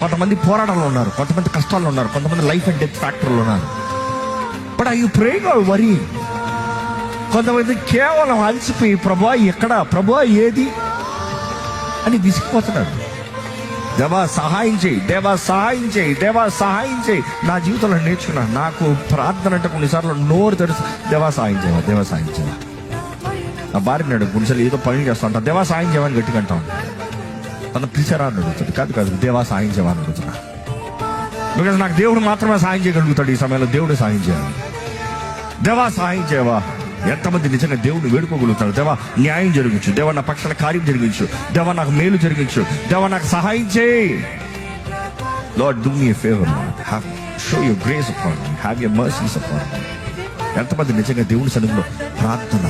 కొంతమంది పోరాటంలో ఉన్నారు, కొంతమంది కష్టాల్లో ఉన్నారు, కొంతమంది లైఫ్ అండ్ డెత్ ఫ్యాక్టర్లో ఉన్నారు. But I you praying are worry? కొంతమంది కేవలం అలసిపోయి ప్రభువా ఎక్కడ, ప్రభువా ఏది అని విసిగిపోతున్నారు. దేవా సహాయం చేయి, దేవా సహాయం చేయి, దేవా సహాయం చేయి. నా జీవితంలో నేర్చుకున్నా, నాకు ప్రార్థన అంటే కొన్నిసార్లు నోరు తెరుసు, దేవా సహాయం చేయవా, దేవా సహాయం చేయవా. నా భార్యనాడు కొన్నిసార్లు ఏదో పని చేస్తా ఉంటాను, దేవా సాయం చేయమని గట్టిగా అంటాను. తన పిలిచారా అని అడుగుతుంది. కాదు దేవా సాయం చేయమని అడుగుతున్నా. బికాజ్ నాకు దేవుడు మాత్రమే సాయం చేయగలుగుతాడు. ఈ సమయంలో దేవుడు సాయం చేయాలి. దేవా సాయం చేయవా. ఎంతమంది నిజంగా దేవుడు వేడుకోగలుగుతాడు? దేవా న్యాయం జరిగించు, దేవా నా పక్షాన కార్యం జరిగించు, దేవా నాకు మేలు జరిగించు, దేవా నాకు సహాయం చేయి. Lord do me a favour, Lord show your grace upon me, have your mercies upon me. ఎంతమంది నిజంగా దేవుని సన్నిధిలో ప్రార్థన